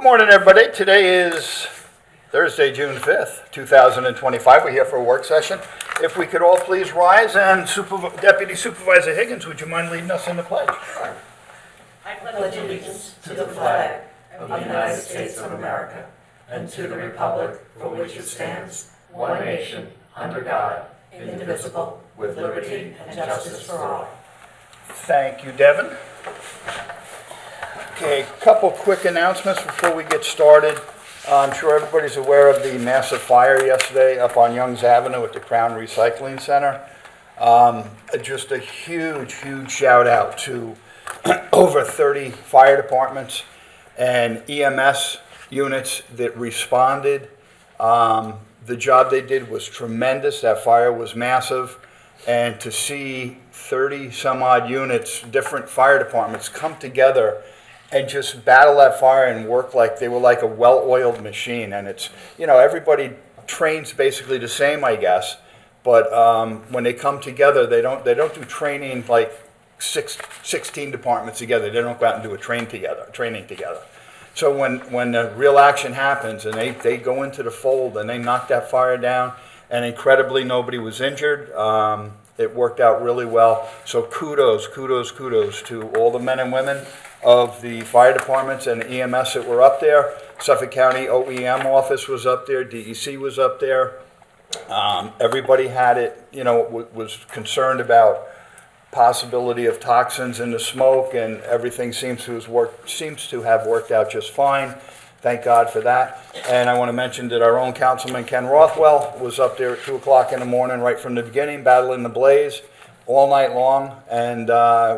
morning, everybody. Today is Thursday, June 5th, 2025. We're here for a work session. If we could all please rise, and Deputy Supervisor Higgins, would you mind leading us in the pledge? I pledge allegiance to the flag of the United States of America and to the republic for which it stands, one nation, under God, indivisible, with liberty and justice for all. Thank you, Devin. Okay, a couple quick announcements before we get started. I'm sure everybody's aware of the massive fire yesterday up on Youngs Avenue at the Crown Recycling Center. Just a huge shout out to over 30 fire departments and EMS units that responded. The job they did was tremendous. That fire was massive. And to see 30 some odd units, different fire departments come together and just battle that fire and work like they were like a well-oiled machine. And it's, you know, everybody trains basically the same, I guess. But when they come together, they don't do training like 16 departments together. They don't go out and do a training together. So when the real action happens and they go into the fold and they knock that fire down, and incredibly nobody was injured. It worked out really well. So kudos to all the men and women of the fire departments and EMS that were up there. Suffolk County OEM office was up there. DEC was up there. Everybody had it, was concerned about possibility of toxins in the smoke, and everything seems to have worked out just fine. Thank God for that. And I want to mention that our own Councilman Ken Rothwell was up there at 2 o'clock in the morning right from the beginning, battling the blaze all night long. And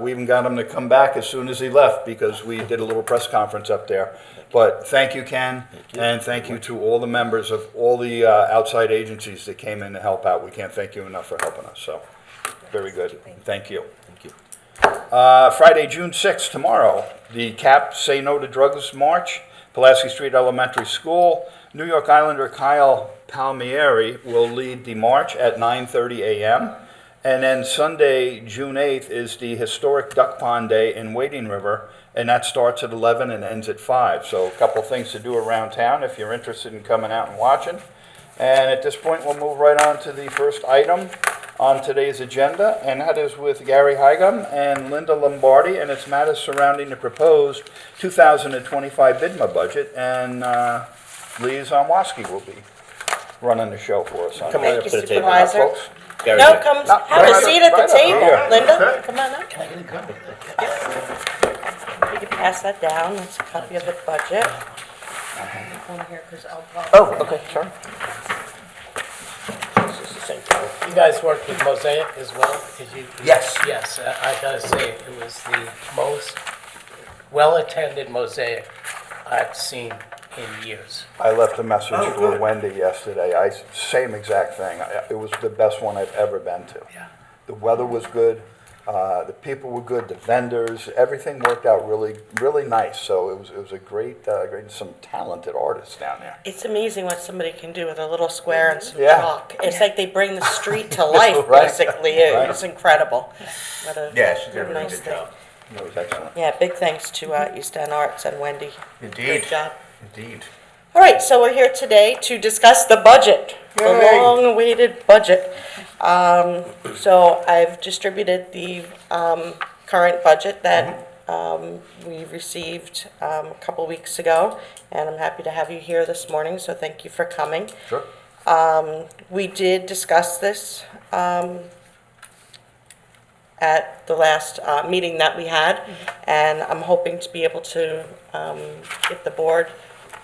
we even got him to come back as soon as he left because we did a little press conference up there. But thank you, Ken, and thank you to all the members of all the outside agencies that came in to help out. We can't thank you enough for helping us. So very good. Thank you. Friday, June 6th, tomorrow, the CAP Say No to Drugs March. Pulaski Street Elementary School. New York Islander Kyle Palmieri will lead the march at 9:30 a.m. And then Sunday, June 8th, is the historic Duck Pond Day in Wading River, and that starts at 11 and ends at 5. So a couple things to do around town if you're interested in coming out and watching. And at this point, we'll move right on to the first item on today's agenda, and that is with Gary Hygom and Linda Lombardi, and it's matters surrounding the proposed 2025 BIDMA budget, and Liaison WASKI will be running the show for us. Come on on up to the table. Supervisor. Folks. Gary, No, come have a seat at the table. Here. Linda, come on up. Can I get a copy? You can pass that down. That's a copy of the budget. One here, 'cause Oh, okay, sure. This is the same thing. You guys worked with Mosaic as well? Yes. Yes, I gotta say, it was the most well-attended Mosaic I've seen in years. I left a message for Wendy yesterday. Same exact thing. It was the best one I've ever been to. Yeah. The weather was good. The people were good. The vendors, everything worked out really nice. So it was a great, some talented artists down there. It's amazing what somebody can do with a little square and some Yeah. chalk. It's like they bring the street to life, Right. basically. It's incredible. What a Yeah, she did a really nice good thing. job. It was excellent. Yeah, big thanks to East End Arts and Wendy. Indeed. Great job. Indeed. All right, so we're here today to discuss the budget, the Yay. long-awaited budget. So I've distributed the current budget that we received a couple weeks ago, and I'm happy to have you here this morning, so thank you for coming. Sure. We did discuss this at the last meeting that we had, and I'm hoping to be able to get the board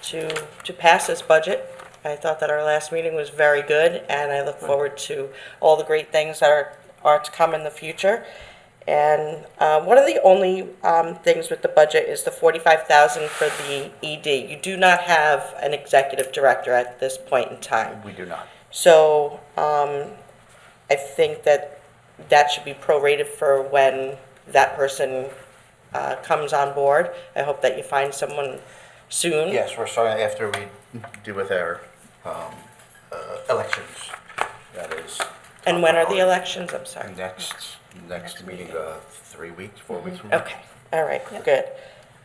to pass this budget. I thought that our last meeting was very good, and I look forward to all the great things that are to come in the future. And one of the only things with the budget is the $45,000 for the ED. You do not have an executive director at this point in time. We do not. So I think that should be prorated for when that person comes on board. I hope that you find someone soon. Yes, we're starting after we do with our elections. That is. And when are the elections? I'm sorry. Next meeting, 3 weeks, 4 weeks from now. Okay, all right, good.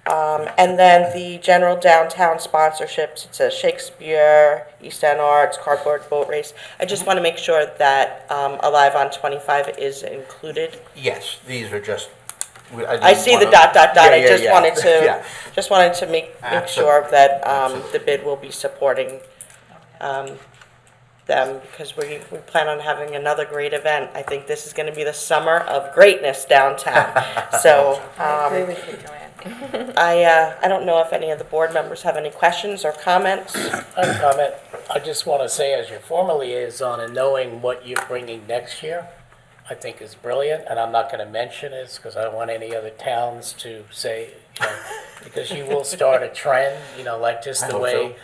And then the general downtown sponsorships, it says Shakespeare, East End Arts, Cardboard Boat Race. I just want to make sure that Alive on 25 is included. Yes, these are just. I see the dot, dot, dot. I just wanted Yeah. to, just wanted to make sure Absolutely. that Absolutely. the bid will be supporting them, because we plan on having another great event. I think this is going to be the summer of greatness downtown. So I agree with you, Joanne. I don't know if any of the board members have any questions or comments. I comment, I just want to say, as your former liaison and knowing what you're bringing next year, I think is brilliant, and I'm not going to mention this because I don't want any other towns to say, because you will start a trend, like just I the hope way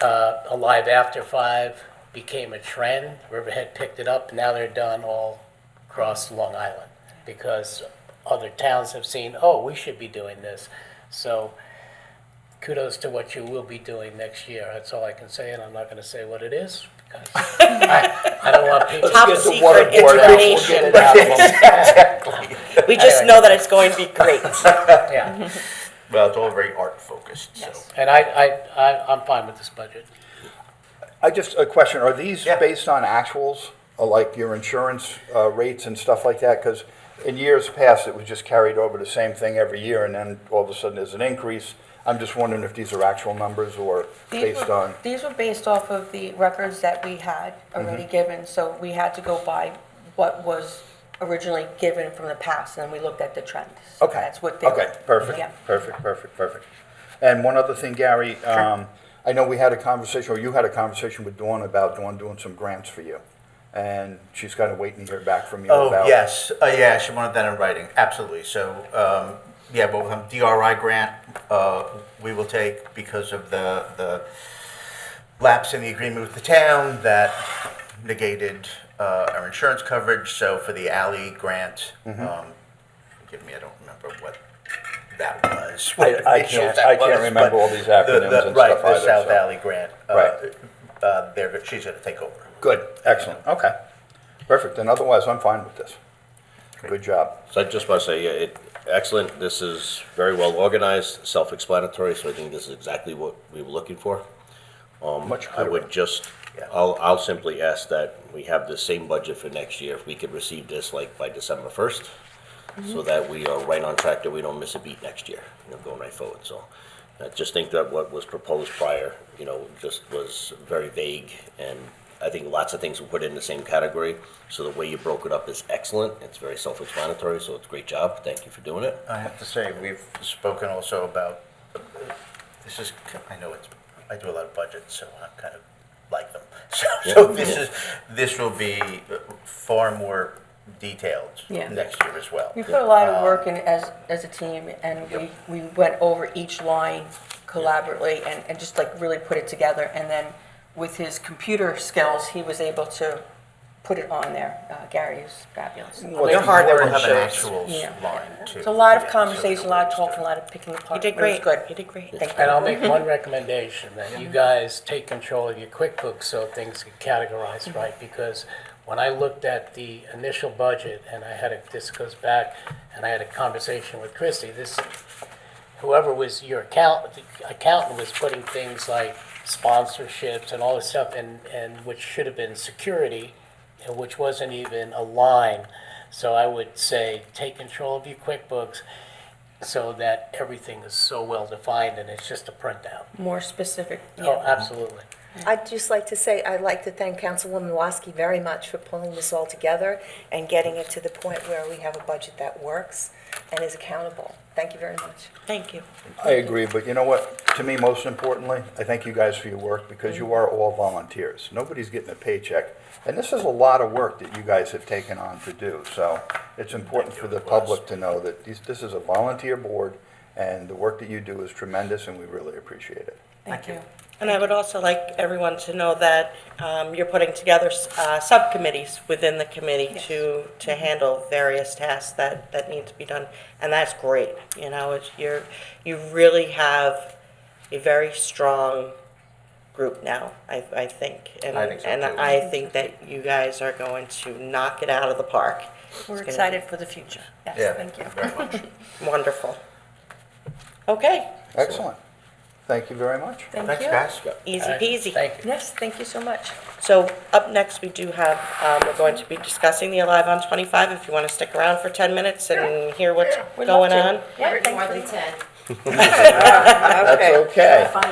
Alive After 5 became a trend. Riverhead picked it up, and now they're done all across Long Island because other towns have seen, oh, we should be doing this. So kudos to what you will be doing next year. That's all I can say, and I'm not going to say what it is because I don't want people Top Get the secret waterboard out, we'll information. get it out of them. We just know that it's going to be great. Yeah, Well, it's all very art focused, so. and I'm fine with this budget. A question, are these Yeah. based on actuals, like your insurance rates and stuff like that? Because in years past, it was just carried over the same thing every year, and then all of a sudden there's an increase. I'm just wondering if these are actual numbers or based on, These were based off of the records that we had already given, so we had to go by what was originally given from the past, and then we looked at the trends. So okay. That's what they Okay, were. perfect, Yeah. perfect. And one other thing, Gary, I know we had a conversation, or you had a conversation with Dawn about Dawn doing some grants for you. And she's kind of waiting to hear back from you about. Oh, yes, yeah, she wanted that in writing, absolutely. So, yeah, but with a DRI grant, we will take because of the lapse in the agreement with the town that negated our insurance coverage. So for the alley grant, forgive me, I don't remember what that was. what I initials can't- that I can't was, remember but all these acronyms and right, stuff the either, South so. Alley grant, Right. she's going to take over. Good, excellent, okay. Perfect, and otherwise, I'm fine with this. Good job. So I just want to say, yeah, excellent. This is very well organized, self-explanatory, so I think this is exactly what we were looking for. Much I clearer. would just, Yeah. I'll simply ask that we have the same budget for next year, if we could receive this like by December 1st, so that we are right on track, that we don't miss a beat next year, going right forward. So I just think that what was proposed prior, just was very vague, and I think lots of things were put in the same category. So the way you broke it up is excellent. It's very self-explanatory, so it's a great job. Thank you for doing it. I have to say, we've spoken also about, this is, I know I do a lot of budgets, so I kind of like them. So this will be far more detailed Yeah. next year as well. We put a lot of work in as a team, and we went over each line collaboratively and just like really put it together. And then with his computer skills, he was able to put it on there. Gary is fabulous. Your hard We'll work have an shows. actuals Yeah. line too. It's a lot of Yeah, conversation, a lot of so talking, a lot of picking apart. You did It was great. good. You did great. Thank And you. I'll make one recommendation, that you guys take control of your QuickBooks so things get categorized right, because when I looked at the initial budget, and this goes back, and I had a conversation with Christie, whoever was your accountant was putting things like sponsorships and all this stuff, and which should have been security, and which wasn't even a line. So I would say, take control of your QuickBooks so that everything is so well defined and it's just a printout. More specific. Oh, absolutely. I'd just like to say, I'd like to thank Councilwoman WASKI very much for pulling this all together and getting it to the point where we have a budget that works and is accountable. Thank you very much. Thank you. I agree, but you know what? To me, most importantly, I thank you guys for your work, because you are all volunteers. Nobody's getting a paycheck. And this is a lot of work that you guys have taken on to do. So it's important for the public to know that this is a volunteer board, and the work that you do is tremendous, and we really appreciate it. Thank you. And I would also like everyone to know that you're putting together subcommittees within the committee to handle various tasks that need to be done, and that's great. You really have a very strong group now, I think. And, I think so, and too. I think that you guys are going to knock it out of the park. We're gonna excited for the future. Yes, Yeah, thank you. very much. Wonderful. Okay, Excellent. Thank you very much. Thank Thanks, you. guys. easy All right, peasy. Thank you. Yes, thank you so much. So up next, we do have, we're going to be discussing the Alive on 25, if you want to stick around for 10 minutes and hear what's We'd love going to. on. Yeah, More thanks. than 10, That's okay. but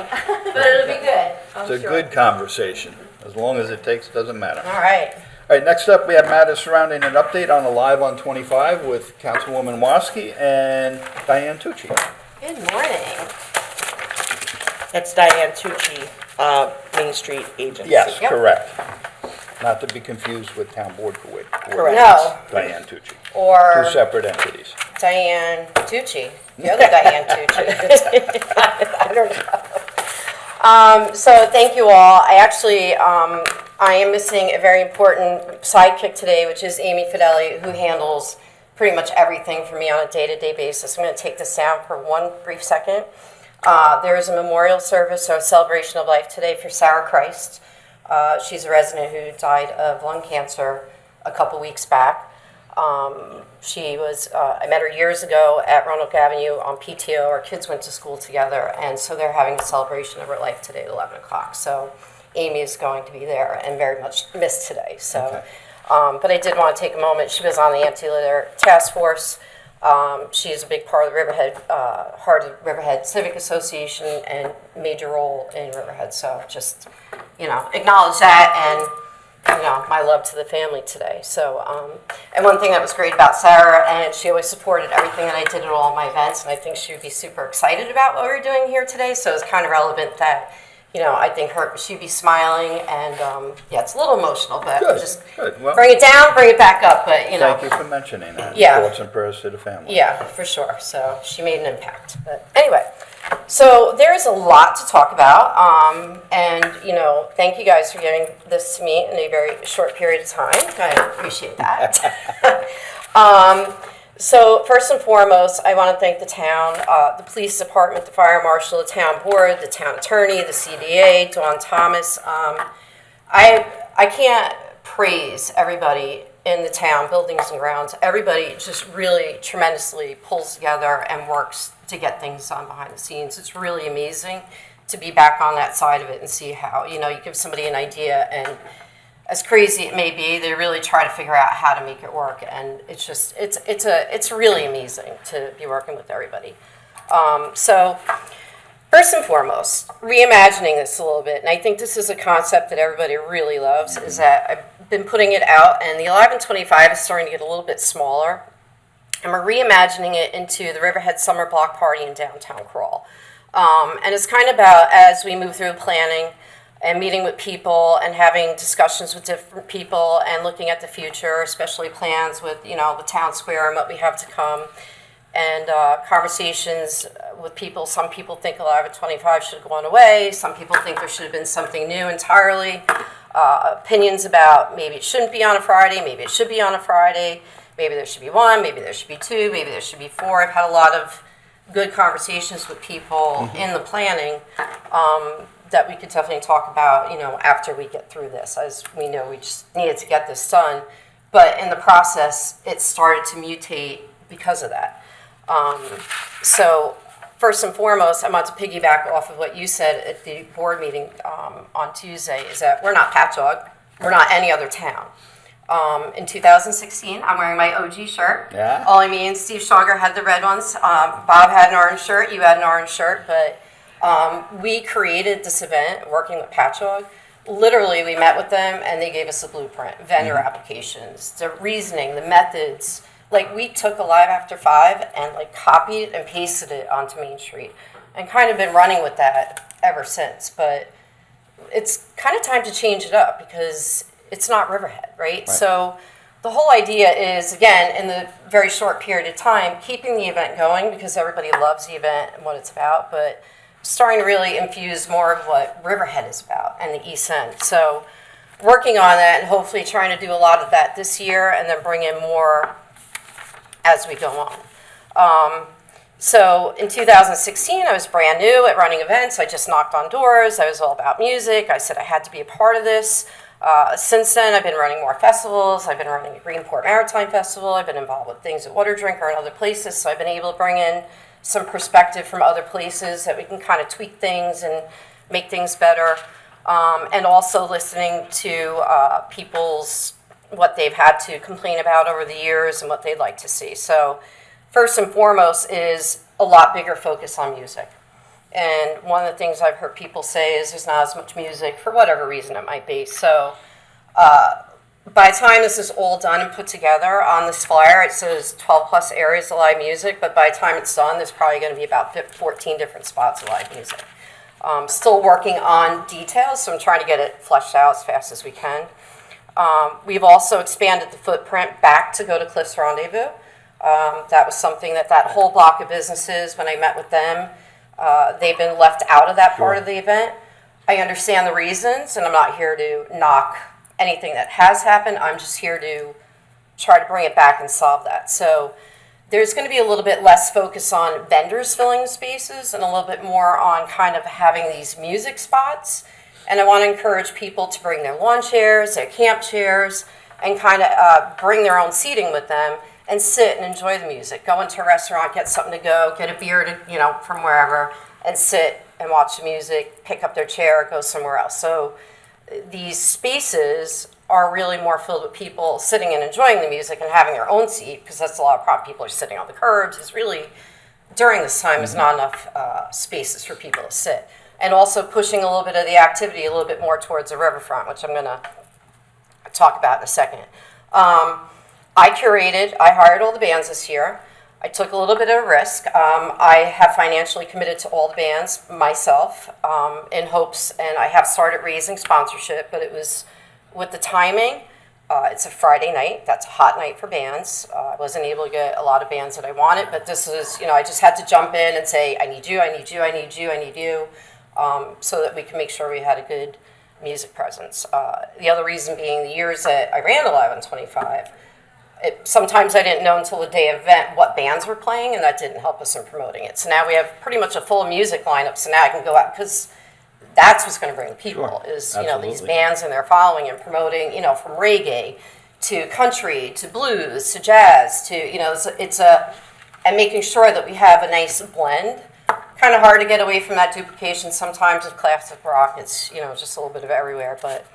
it'll be good. It's a good conversation. As long as it takes, doesn't matter. All right. All right, next up, we have matters surrounding an update on Alive on 25 with Councilwoman Waskey and Diane Tucci. Good morning. That's Diane Tucci, Main Street Agency. Yes, Yep. correct. Not to be confused with Town Board Correct. No, Diane Tucci. Two or separate entities. Diane Tucci, the other Diane Tucci. I don't know. So thank you all. I am missing a very important sidekick today, which is Amy Fideli, who handles pretty much everything for me on a day-to-day basis. I'm going to take this down for one brief second. There is a memorial service or a celebration of life today for Sarah Christ. She's a resident who died of lung cancer a couple weeks back. I met her years ago at Roanoke Avenue on PTO. Our kids went to school together, and so they're having a celebration of her life today at 11 o'clock. So Amy is going to be there and very much missed today. So, Okay. But I did want to take a moment. She was on the anti-litter task force. She is a big part of the Heart of Riverhead Civic Association and major role in Riverhead. So just, acknowledge that and, my love to the family today. So, and one thing that was great about Sarah, and she always supported everything that I did at all my events, and I think she would be super excited about what we're doing here today. So it's kind of relevant that, I think she'd be smiling, and it's a little emotional, but Good, just good. Well, bring it down, bring it back up, but thank you for mentioning that. Yeah. Thoughts and prayers to the family. Yeah, for sure. So she made an impact. But anyway, so there's a lot to talk about. And, thank you guys for giving this to me in a very short period of time. I appreciate that. So first and foremost, I want to thank the town, the police department, the fire marshal, the town board, the town attorney, the CDA, Dawn Thomas. I can't praise everybody in the town, buildings and grounds. Everybody just really tremendously pulls together and works to get things done behind the scenes. It's really amazing to be back on that side of it and see how, you give somebody an idea, and as crazy it may be, they really try to figure out how to make it work. And it's just, it's really amazing to be working with everybody. So first and foremost, reimagining this a little bit, and I think this is a concept that everybody really loves, is that I've been putting it out, and the 1125 is starting to get a little bit smaller, and we're reimagining it into the Riverhead Summer Block Party and Downtown Crawl. And it's kind of about, as we move through planning and meeting with people and having discussions with different people and looking at the future, especially plans with, the town square and what we have to come, and conversations with people. Some people think 1125 should have gone away. Some people think there should have been something new entirely. Opinions about maybe it shouldn't be on a Friday, maybe it should be on a Friday, maybe there should be one, maybe there should be two, maybe there should be four. I've had a lot of good conversations with people in the planning that we could definitely talk about, after we get through this. As we know, we just needed to get this done. But in the process, it started to mutate because of that. So first and foremost, I want to piggyback off of what you said at the board meeting on Tuesday, is that we're not Patchogue. We're not any other town. In 2016, I'm wearing my OG shirt. Yeah. Only me and Steve Schauger had the red ones. Bob had an orange shirt. You had an orange shirt. But we created this event working with Patchogue. Literally, we met with them, and they gave us a blueprint, vendor applications, the reasoning, the methods. Like, we took Alive After 5 and, copied and pasted it onto Main Street and kind of been running with that ever since. But it's kind of time to change it up because it's not Riverhead, right? So the whole idea is, again, in the very short period of time, keeping the event going because everybody loves the event and what it's about, but starting to really infuse more of what Riverhead is about and the East End. So working on that and hopefully trying to do a lot of that this year and then bring in more as we go on. So in 2016, I was brand new at running events. I just knocked on doors. I was all about music. I said I had to be a part of this. Since then, I've been running more festivals. I've been running a Greenport Maritime Festival. I've been involved with things at Water Drinker and other places, so I've been able to bring in some perspective from other places that we can kind of tweak things and make things better. And also listening to people's, what they've had to complain about over the years and what they'd like to see. So first and foremost is a lot bigger focus on music. And one of the things I've heard people say is there's not as much music for whatever reason it might be. So by the time this is all done and put together on this flyer, it says 12 plus areas of live music, but by the time it's done, there's probably going to be about 14 different spots of live music. Still working on details, so I'm trying to get it fleshed out as fast as we can. We've also expanded the footprint back to go to Cliff's Rendezvous. That was something that whole block of businesses, when I met with them, they've been left out of that part of the event. I understand the reasons, and I'm not here to knock anything that has happened. I'm just here to try to bring it back and solve that. So there's going to be a little bit less focus on vendors filling spaces and a little bit more on kind of having these music spots. And I want to encourage people to bring their lawn chairs, their camp chairs, and kind of bring their own seating with them and sit and enjoy the music. Go into a restaurant, get something to go, get a beer to, from wherever, and sit and watch the music, pick up their chair, go somewhere else. So these spaces are really more filled with people sitting and enjoying the music and having their own seat, because that's a lot of problem. People are sitting on the curbs. It's really, during this time, there's not enough spaces for people to sit. And also pushing a little bit of the activity a little bit more towards the riverfront, which I'm going to talk about in a second. I hired all the bands this year. I took a little bit of a risk. I have financially committed to all the bands myself in hopes, and I have started raising sponsorship, but it was with the timing. It's a Friday night. That's a hot night for bands. I wasn't able to get a lot of bands that I wanted, but this is, I just had to jump in and say, I need you, I need you, I need you, I need you, so that we can make sure we had a good music presence. The other reason being the years that I ran Alive on 25, sometimes I didn't know until the day of event what bands were playing, and that didn't help us in promoting it. So now we have pretty much a full music lineup, so now I can go out, because that's what's going to bring people, is, these bands and their following and promoting, from reggae to country to blues to jazz to, and making sure that we have a nice blend. Kind of hard to get away from that duplication sometimes with classic rock. It's, just a little bit of everywhere, but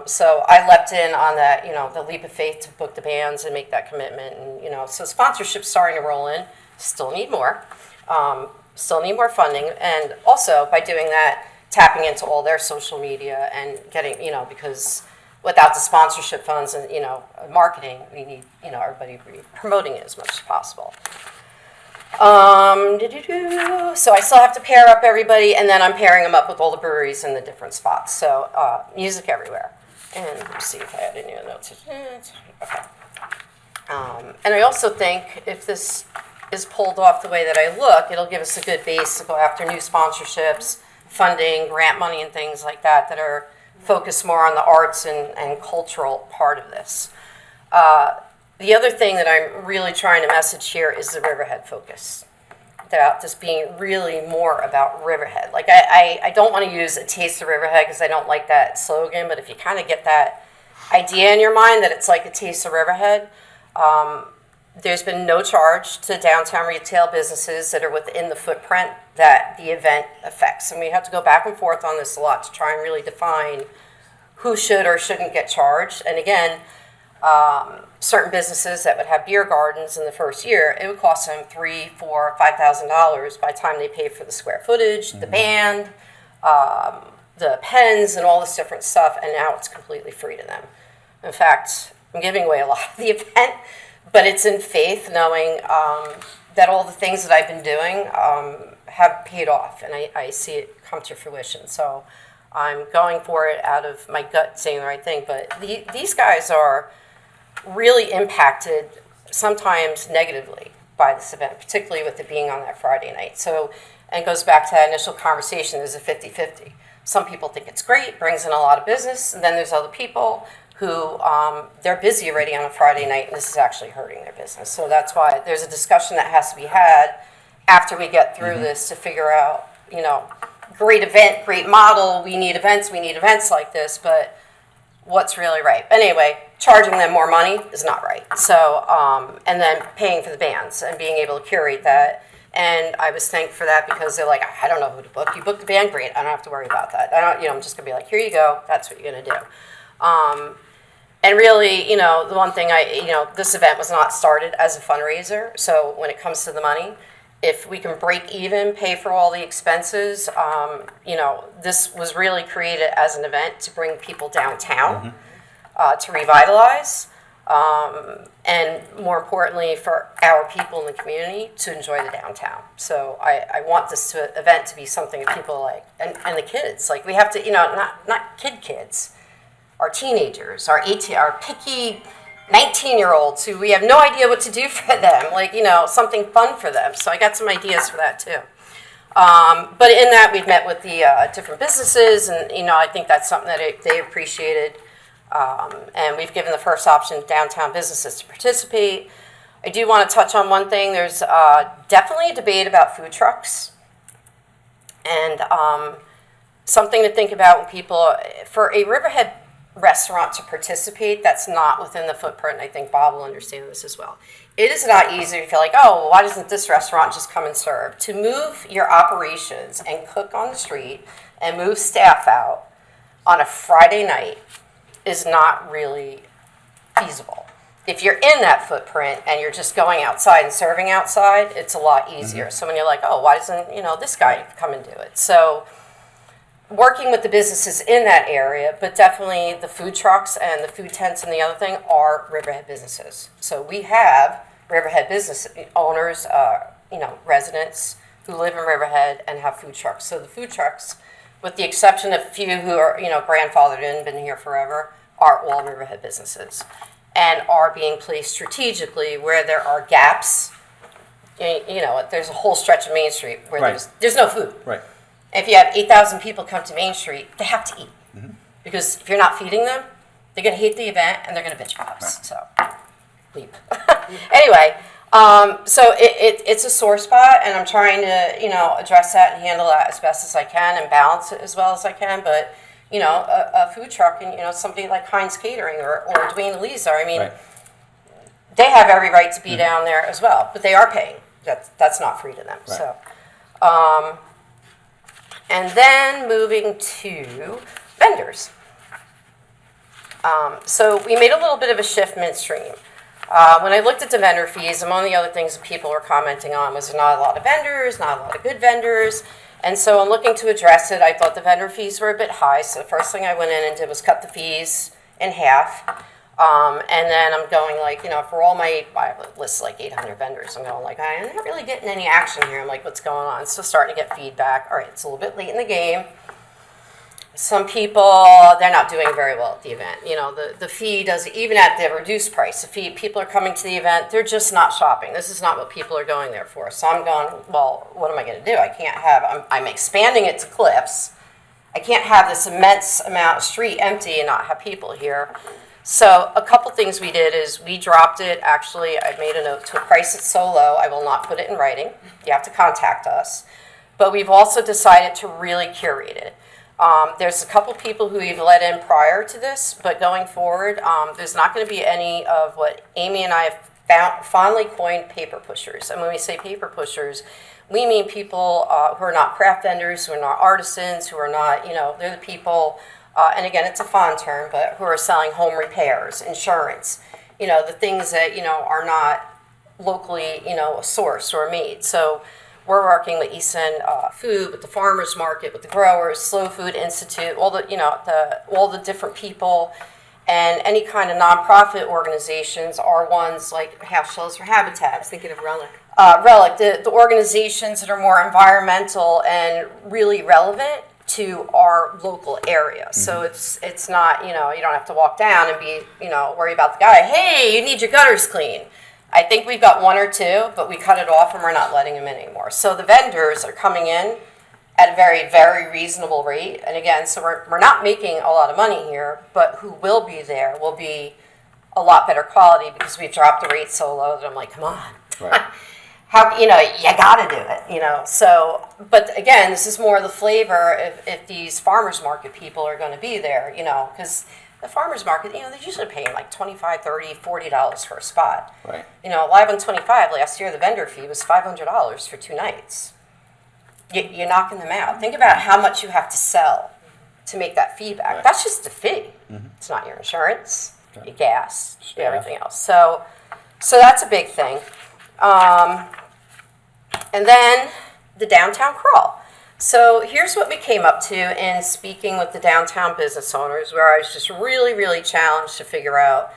so I leapt in on that, the leap of faith to book the bands and make that commitment. And, so sponsorship's starting to roll in. Still need more. Still need more funding. And also, by doing that, tapping into all their social media and getting, because without the sponsorship funds and, marketing, we need, everybody to be promoting it as much as possible. So I still have to pair up everybody, and then I'm pairing them up with all the breweries in the different spots. So music everywhere. And let's see if I had any other notes. Okay. And I also think if this is pulled off the way that I look, it'll give us a good base to go after new sponsorships, funding, grant money, and things like that that are focused more on the arts and cultural part of this. The other thing that I'm really trying to message here is the Riverhead focus. About this being really more about Riverhead. Like, I don't want to use a taste of Riverhead because I don't like that slogan, but if you kind of get that idea in your mind that it's like a taste of Riverhead, there's been no charge to downtown retail businesses that are within the footprint that the event affects. And we have to go back and forth on this a lot to try and really define who should or shouldn't get charged. And again, certain businesses that would have beer gardens in the first year, it would cost them $3,000, $4,000, $5,000 by the time they pay for the square footage, the band, the pens, and all this different stuff, and now it's completely free to them. In fact, I'm giving away a lot of the event, but it's in faith, knowing that all the things that I've been doing have paid off, and I see it come to fruition. So I'm going for it out of my gut, saying the right thing, but these guys are really impacted, sometimes negatively, by this event, particularly with it being on that Friday night. So, and it goes back to that initial conversation, there's a 50-50. Some people think it's great, brings in a lot of business, and then there's other people who, they're busy already on a Friday night, and this is actually hurting their business. So that's why there's a discussion that has to be had after we get through this to figure out, great event, great model, we need events like this, but what's really right. Anyway, charging them more money is not right. So, and then paying for the bands and being able to curate that. And I was thanked for that because they're like, I don't know who to book. You book the band, great. I don't have to worry about that. I don't, I'm just gonna be like, here you go. That's what you're gonna do. And really, the one thing this event was not started as a fundraiser. So when it comes to the money, if we can break even, pay for all the expenses, this was really created as an event to bring people downtown, to revitalize, and more importantly, for our people in the community to enjoy the downtown. So I want this event to be something that people like, and the kids, like we have to, not kids, our teenagers, our picky 19-year-olds who we have no idea what to do for them, like, something fun for them. So I got some ideas for that too. But in that, we've met with the different businesses, and, I think that's something that they appreciated. And we've given the first option to downtown businesses to participate. I do want to touch on one thing. There's definitely a debate about food trucks. And something to think about when people, for a Riverhead restaurant to participate, that's not within the footprint. I think Bob will understand this as well. It is not easy to feel like, oh, well, why doesn't this restaurant just come and serve? To move your operations and cook on the street and move staff out on a Friday night is not really feasible. If you're in that footprint and you're just going outside and serving outside, it's a lot easier. So when you're like, oh, why doesn't this guy come and do it? So working with the businesses in that area, but definitely the food trucks and the food tents and the other thing are Riverhead businesses. So we have Riverhead business owners, residents who live in Riverhead and have food trucks. So the food trucks, with the exception of a few who are, grandfathered in, been here forever, are all Riverhead businesses and are being placed strategically where there are gaps. There's a whole stretch of Main Street where there's no food. Right. If you have 8,000 people come to Main Street, they have to eat. Because if you're not feeding them, they're going to hate the event and they're going to bitch about us. So, leave. Anyway, so it's a sore spot, and I'm trying to, address that and handle that as best as I can and balance it as well as I can. But, a food truck and, somebody like Heinz Catering or Dwayne Eliza, I mean, they have every right to be down there as well, but they are paying. That's not free to them. Right. So, and then moving to vendors. So we made a little bit of a shift midstream. When I looked at the vendor fees, among the other things that people were commenting on was not a lot of vendors, not a lot of good vendors. And so in looking to address it, I thought the vendor fees were a bit high. So the first thing I went in and did was cut the fees in half. And then I'm going like, for all I have a list of like 800 vendors. I'm going like, I'm not really getting any action here. I'm like, what's going on? So starting to get feedback. All right, it's a little bit late in the game. Some people, they're not doing very well at the event. The fee does, even at the reduced price, people are coming to the event, they're just not shopping. This is not what people are going there for. So I'm going, well, what am I going to do? I can't have, I'm expanding it to Cliffs. I can't have this immense amount of street empty and not have people here. So a couple things we did is we dropped it. Actually, I made a note to price it so low, I will not put it in writing. You have to contact us. But we've also decided to really curate it. There's a couple people who we've let in prior to this, but going forward, there's not going to be any of what Amy and I have fondly coined paper pushers. And when we say paper pushers, we mean people who are not craft vendors, who are not artisans, who are not, they're the people, and again, it's a fond term, but who are selling home repairs, insurance, the things that, are not locally, sourced or made. So we're working with East End Food, with the farmers market, with the growers, Slow Food Institute, all the different people, and any kind of nonprofit organizations are ones like Half Shells for Habitat. I was thinking of Relic. Relic, the organizations that are more environmental and really relevant to our local area. So it's not, you don't have to walk down and be, worry about the guy, hey, you need your gutters clean. I think we've got one or two, but we cut it off and we're not letting them in anymore. So the vendors are coming in at a very, very reasonable rate. And again, so we're not making a lot of money here, but who will be there will be a lot better quality because we've dropped the rate so low that I'm like, come on. Right. How, you gotta do it, So, but again, this is more the flavor if these farmers market people are gonna be there, because the farmer's market, they're usually paying like $25, $30, $40 for a spot. Right. Live on 25 last year, the vendor fee was $500 for 2 nights. You're knocking them out. Think about how much you have to sell to make that fee back. Right. That's just the fee. It's not your insurance, your gas, everything else. So that's a big thing. And then the downtown crawl. So here's what we came up to in speaking with the downtown business owners, where I was just really, really challenged to figure out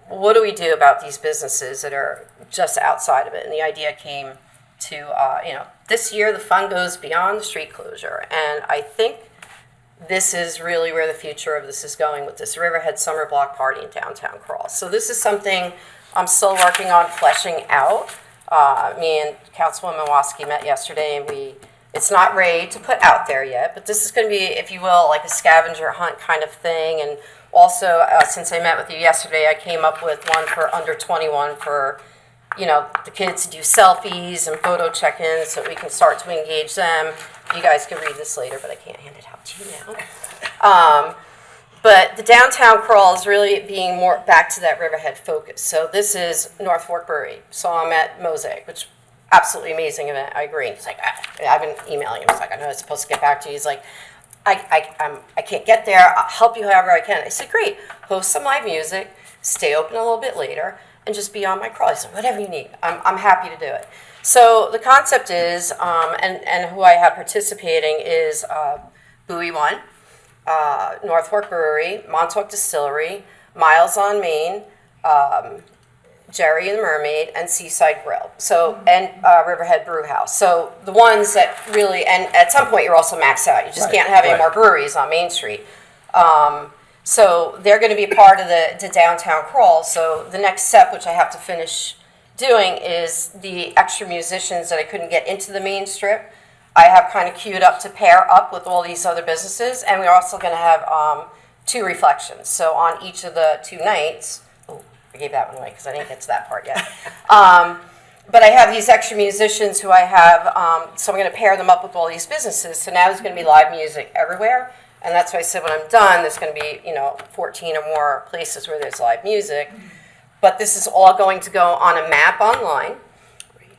what do we do about these businesses that are just outside of it. And the idea came to, this year the fund goes beyond the street closure. And I think this is really where the future of this is going with this Riverhead Summer Block Party and Downtown Crawl. So this is something I'm still working on fleshing out. Me and Councilwoman WASKI met yesterday, and it's not ready to put out there yet, but this is going to be, if you will, like a scavenger hunt kind of thing. And also, since I met with you yesterday, I came up with one for under 21 for, the kids to do selfies and photo check-ins so we can start to engage them. You guys can read this later, but I can't hand it out to you now. But the downtown crawl is really being more back to that Riverhead focus. So this is North Fork Brewery. So I'm at Mosaic, which absolutely amazing event. I agree. He's like, I've been emailing him. He's like, I know it's supposed to get back to you. He's like, I can't get there. I'll help you however I can. I said, great. Host some live music. Stay open a little bit later, and just be on my crawl. He said, whatever you need. I'm happy to do it. So the concept is, and who I have participating is Bowie One, North Fork Brewery, Montauk Distillery, Miles on Main, Jerry and the Mermaid, and Seaside Grill. So, and Riverhead Brew House. So the ones that really, and at some point you're also maxed out. You just Right, can't have any right. more breweries on Main Street. So they're going to be a part of the downtown crawl. So the next step, which I have to finish doing, is the extra musicians that I couldn't get into the main strip. I have kind of queued up to pair up with all these other businesses, and we're also going to have 2 reflections. So on each of the 2 nights, I gave that one away because I didn't get to that part yet. But I have these extra musicians who I have, so I'm going to pair them up with all these businesses. So now there's going to be live music everywhere, and that's why I said when I'm done, there's going to be 14 or more places where there's live music. But this is all going to go on a map online,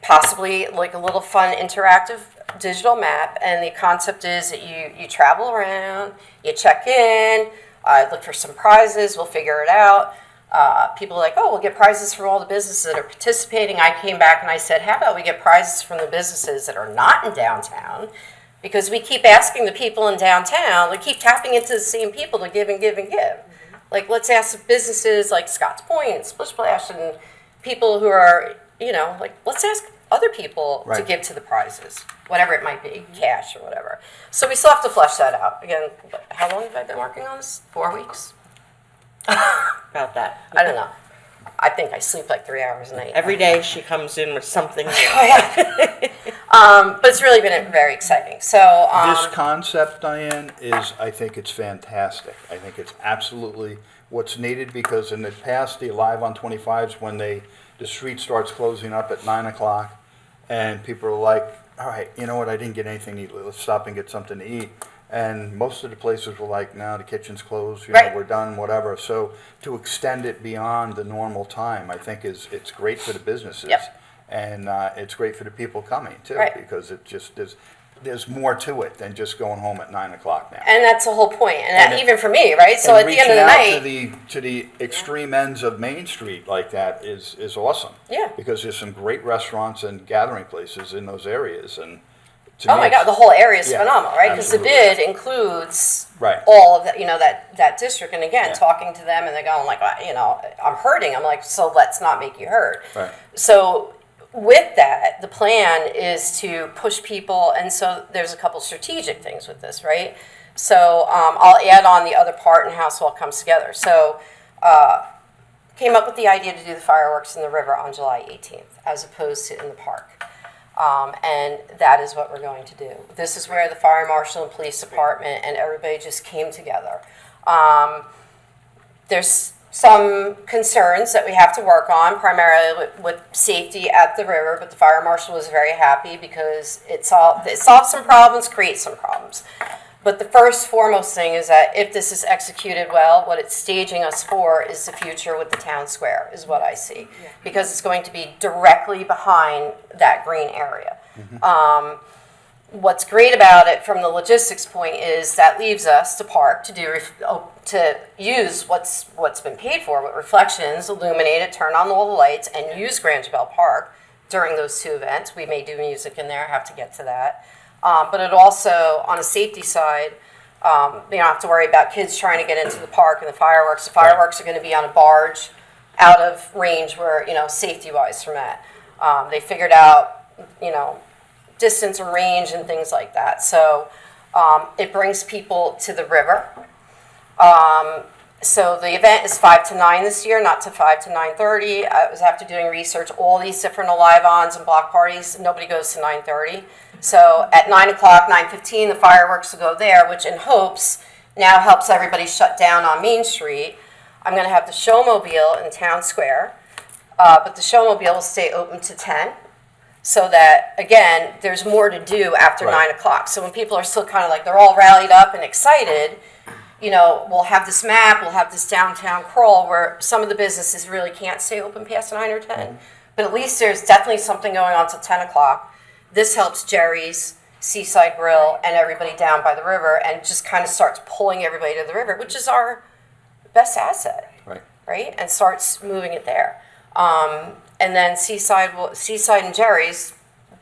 possibly like a little fun interactive digital map, and the concept is that you travel around, you check in, look for some prizes, we'll figure it out. People are like, oh, we'll get prizes from all the businesses that are participating. I came back and I said, how about we get prizes from the businesses that are not in downtown? Because we keep asking the people in downtown, we keep tapping into the same people to give and give and give. Like, let's ask businesses like Scotts Point and Splish Splash and people who are, let's ask other people to Right. give to the prizes, whatever it might be, cash or whatever. So we still have to flesh that out. Again, how long have I been working on this? 4 weeks? About that. I don't know. I think I sleep like 3 hours a night. Every day she comes in with something new. Oh, yeah. But it's really been very exciting. So This concept, Diane, I think it's fantastic. I think it's absolutely what's needed, because in the past, the Live on 25s, when the street starts closing up at 9 o'clock, and people are like, all right, you know what, I didn't get anything to eat, let's stop and get something to eat. And most of the places were like, no, the kitchen's closed, Right. we're done, whatever. So to extend it beyond the normal time, I think it's great for the businesses. Yep. And it's great for the people coming too, Right. because it just there's more to it than just going home at 9 o'clock now. and that's the whole point. And, And even for me, right? So at the end of the night, reaching out to the extreme ends of Main Street like that is awesome. Yeah. Because there's some great restaurants and gathering places in those areas, and to oh me my God, it's- the whole area is Yeah, phenomenal, right? Because the absolutely. bid includes Right. all of that, that district. And again, Yeah. talking to them, and they're going like, well, I'm hurting. I'm like, so let's not make you hurt. Right. So with that, the plan is to push people, and so there's a couple strategic things with this, right? So I'll add on the other part and how this all comes together. So came up with the idea to do the fireworks in the river on July 18th, as opposed to in the park. And that is what we're going to do. This is where the fire marshal and police department and everybody just came together. There's some concerns that we have to work on, primarily with safety at the river, but the fire marshal was very happy because it solved some problems, creates some problems. But the first foremost thing is that if this is executed well, what it's staging us for is the future with the town square, is what I see. Because it's going to be directly behind that green area. What's great about it from the logistics point is that leaves us to park, to use what's been paid for with reflections, illuminate it, turn on all the lights, and use Grangeville Park during those two events. We may do music in there, have to get to that. But it also, on a safety side, you don't have to worry about kids trying to get into the park and the fireworks. The fireworks are going to be on a barge out of range where, safety-wise from that. They figured out, distance and range and things like that. So it brings people to the river. So the event is 5 to 9 this year, not to 5 to 9:30. I was after doing research, all these different alive-ons and block parties, nobody goes to 9:30. So at 9 o'clock, 9:15, the fireworks will go there, which in hopes now helps everybody shut down on Main Street. I'm going to have the showmobile in Town Square, but the showmobile will stay open to 10. So that, again, there's more to do after 9 o'clock. So when people are still kind of like, they're all rallied up and excited, we'll have this map, we'll have this downtown crawl where some of the businesses really can't stay open past 9 or 10. But at least there's definitely something going on till 10 o'clock. This helps Jerry's, Seaside Grill, and everybody down by the river, and just kind of starts pulling everybody to the river, which is our best asset, right? And starts moving it there. And then Seaside and Jerry's,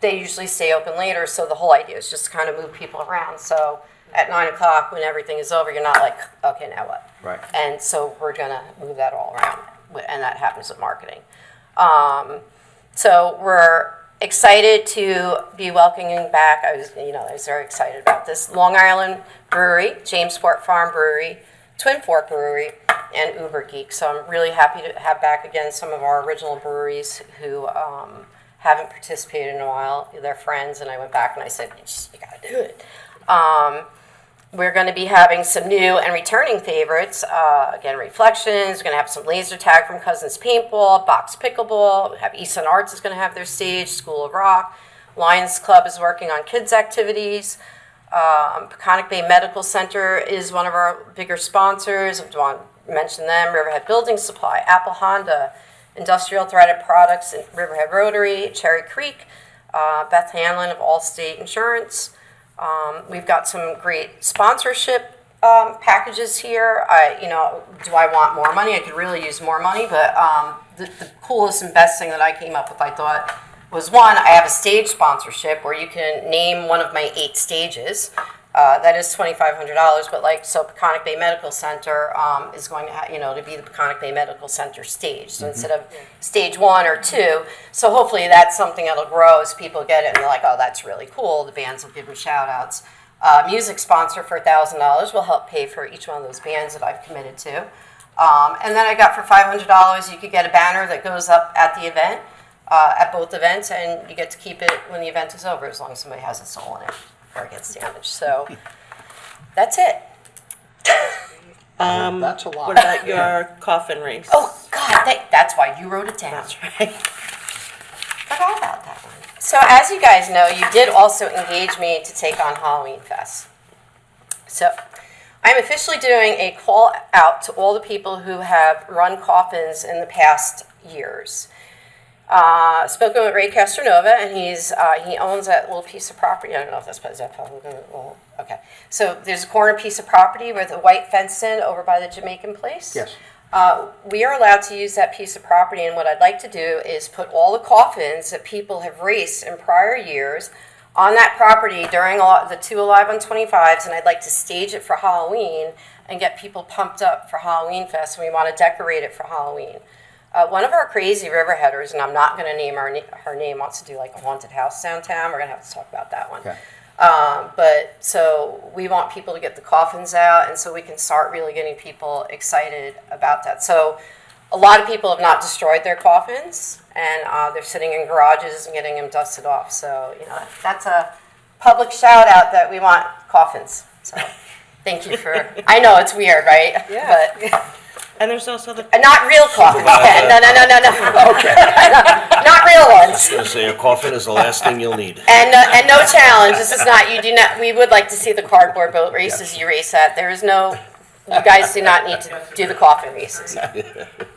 they usually stay open later, so the whole idea is just to kind of move people around. So at 9 o'clock, when everything is over, you're not like, okay, now what? Right. And so we're going to move that all around, and that happens with marketing. So we're excited to be welcoming back, I was very excited about this, Long Island Brewery, Jamesport Farm Brewery, Twin Fork Brewery, and Uber Geek. So I'm really happy to have back again some of our original breweries who haven't participated in a while. They're friends, and I went back and I said, you got to do it. We're going to be having some new and returning favorites. Again, Reflections. We're going to have some laser tag from Cousins Paintball, Box Pickleball. We have Easton Arts is going to have their stage, School of Rock. Lions Club is working on kids' activities. Peconic Bay Medical Center is one of our bigger sponsors. I want to mention them. Riverhead Building Supply, Apple Honda, Industrial Threaded Products, Riverhead Rotary, Cherry Creek, Beth Hanlon of Allstate Insurance. We've got some great sponsorship packages here. Do I want more money? I could really use more money, but the coolest and best thing that I came up with, I thought, was one, I have a stage sponsorship where you can name one of my 8 stages. That is $2,500, but Peconic Bay Medical Center is going to to be the Peconic Bay Medical Center stage. So instead of stage 1 or 2, so hopefully that's something that'll grow as people get it and they're like, oh, that's really cool. The bands will give them shout outs. Music sponsor for $1,000 will help pay for each one of those bands that I've committed to. And then I got for $500, you could get a banner that goes up at the event, at both events, and you get to keep it when the event is over as long as somebody has a soul in it or it gets damaged. So that's it. That's a lot. What about your coffin race? Oh, God, that's why you wrote it down. That's right. Forgot about that one. So as you guys know, you did also engage me to take on Halloween Fest. So I'm officially doing a call out to all the people who have run coffins in the past years. Spoken with Ray Castronova, and he owns that little piece of property. I don't know if that's public. Well, okay. So there's a corner piece of property with a white fence in over by the Jamaican place. Yes. We are allowed to use that piece of property, and what I'd like to do is put all the coffins that people have raced in prior years on that property during the 2 Alive on 25s, and I'd like to stage it for Halloween and get people pumped up for Halloween Fest, and we want to decorate it for Halloween. One of our crazy Riverheaders, and I'm not going to name her name, wants to do like a haunted house downtown. We're going to have to talk about that one. Okay. But so we want people to get the coffins out, and so we can start really getting people excited about that. So a lot of people have not destroyed their coffins, and they're sitting in garages and getting them dusted off. So, that's a public shout out that we want coffins. So thank you for, I know it's weird, right? Yeah. But And there's also the not real coffins. No. Okay. Not real I ones. was gonna say, coffin is the last thing you'll need. And no challenge. This is not. You do not. We would like to see the cardboard boat races. You race at. There is no. You guys do not need to do the coffin races.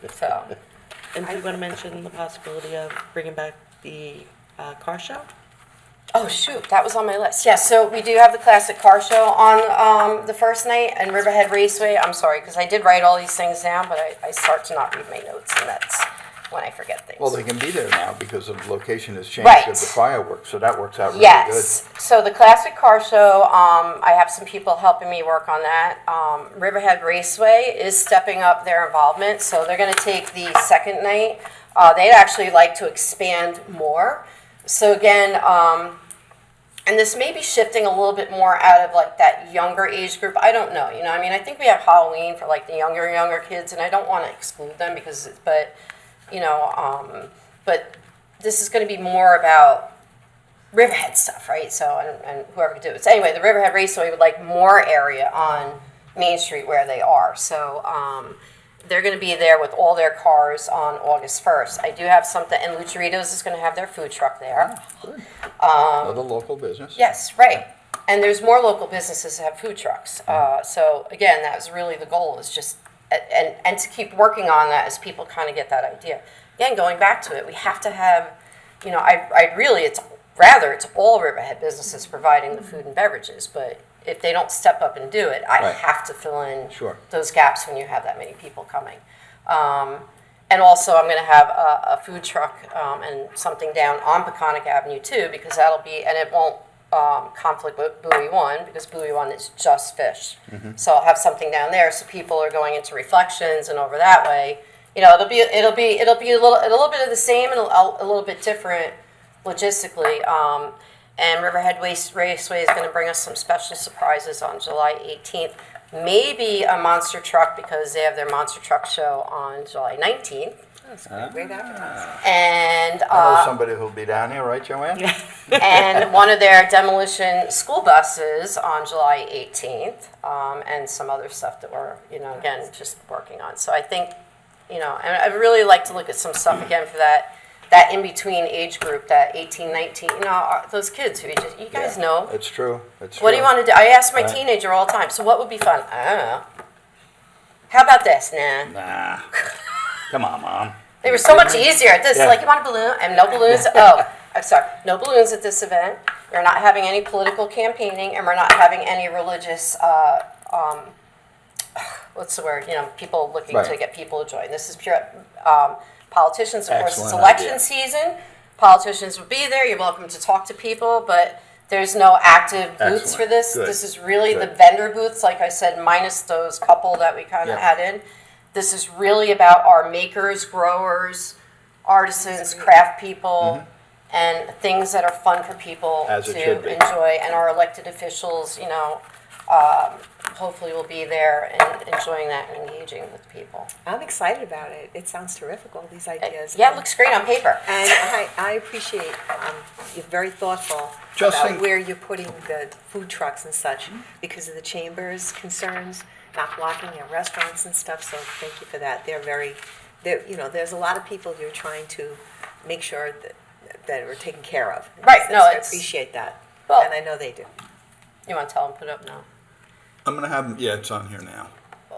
So. And do you want to mention the possibility of bringing back the car show? Oh, shoot, that was on my list. Yes, so we do have the classic car show on the first night and Riverhead Raceway. I'm sorry, because I did write all these things down, but I start to not read my notes, and that's when I forget things. Well, they can be there now because the location has changed Right. of the fireworks, so that works out really Yes, so the classic car show, I have some people helping me work on that. Riverhead Raceway is stepping up their involvement, so they're gonna take the second night. They'd actually like to expand more. So again, and this may be shifting a little bit more out of like that younger age group. I don't know, you know, I mean, I think we have Halloween for like the younger kids, and I don't want to exclude them because, but this is going to be more about Riverhead stuff, right? So, and whoever could do it. So anyway, the Riverhead Raceway would like more area on Main Street where they are. So, they're going to be there with all their cars on August 1st. I do have something, and Lucharitos is going to have their food truck there. Another local business. Yes, right. And there's more local businesses that have food trucks. So again, that was really the goal, is just, and to keep working on that as people kind of get that idea. Again, going back to it, we have to have, you know, I really, it's all Riverhead businesses providing the food and beverages, but if they don't step up and do it, I Right. have to fill in Sure. those gaps when you have that many people coming. And also, I'm going to have a food truck and something down on Peconic Avenue too, because that'll be, and it won't conflict with Buoy 1, because Buoy 1 is just fish. So I'll have something down there, so people are going into Reflections and over that way. You know, it'll be a little bit of the same and a little bit different logistically. And Riverhead Raceway is going to bring us some special surprises on July 18th. Maybe a monster truck, because they have their monster truck show on July 19th. Great advertising. And I know somebody who'll be down here, right, Joanne? and one of their demolition school buses on July 18th, and some other stuff that we're, you know, again, just working on. So I think, you know, and I'd really like to look at some stuff again for that in-between age group, that 18, 19, you know, those kids who you guys know. It's true. It's true. What do you want to do? I ask my Right. teenager all the time, so what would be fun? I don't know. How about this? Nah. Nah. Come on, Mom. They were so much easier at this. Yeah. Like, you want a balloon? And no balloons. Oh, I'm sorry. No balloons at this event. We're not having any political campaigning, and we're not having any religious, what's the word? You know, people looking Right. to get people to join. This is pure, politicians, of course, it's Excellent election idea. season. Politicians will be there. You're welcome to talk to people, but there's no active booths Excellent. for this. Good. This is really the Good. vendor booths, like I said, minus those couple that we kind of Yeah. added. This is really about our makers, growers, artisans, craft people, and things that are fun for people As it to should be. enjoy. And our elected officials, you know, hopefully will be there and enjoying that and engaging with people. I'm excited about it. It sounds terrific, all these ideas. Yeah, it looks great on paper. And I appreciate, you're very thoughtful Just about think- where you're putting the food trucks and such because of the chamber's concerns, not blocking their restaurants and stuff, so thank you for that. You know, there's a lot of people you're trying to make sure that are taken care of. Right, no, So I it's- appreciate that, Well- and I know they do. You want to tell them, put it up now? I'm going to have, yeah, it's on here now.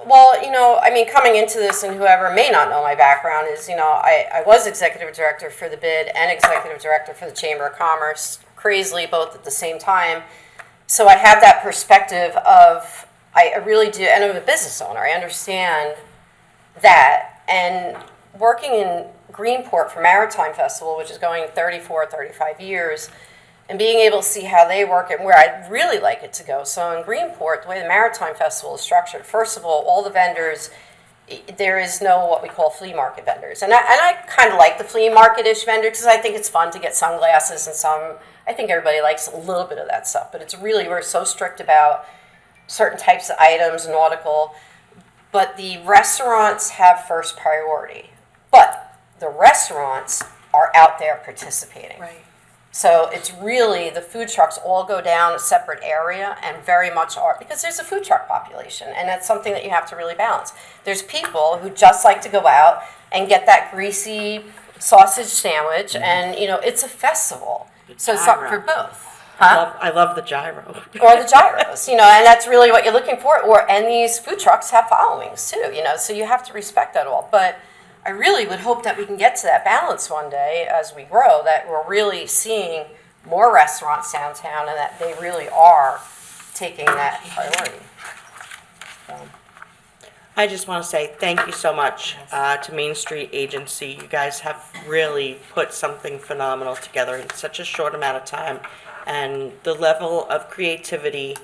Well, you know, I mean, coming into this, and whoever may not know my background is, you know, I was executive director for the BID and executive director for the Chamber of Commerce, crazily both at the same time. So I have that perspective of, I really do, and I'm a business owner. I understand that. And working in Greenport for Maritime Festival, which is going 34, 35 years, and being able to see how they work and where I'd really like it to go. So in Greenport, the way the Maritime Festival is structured, first of all the vendors, there is no what we call flea market vendors. And I kind of like the flea market-ish vendor because I think it's fun to get sunglasses and I think everybody likes a little bit of that stuff. But it's really, we're so strict about certain types of items, nautical. But the restaurants have first priority. But the restaurants are out there participating. Right. So it's really, the food trucks all go down a separate area and very much are, because there's a food truck population, and that's something that you have to really balance. There's people who just like to go out and get that greasy sausage sandwich, and, you know, it's a festival. So it's up for both. Huh? I love the gyro. Or the gyros, you know, and that's really what you're looking for. And these food trucks have followings too, you know, so you have to respect that all. But I really would hope that we can get to that balance one day as we grow, that we're really seeing more restaurants downtown and that they really are taking that priority. I just want to say thank you so much to Main Street Agency. You guys have really put something phenomenal together in such a short amount of time. And the level of creativity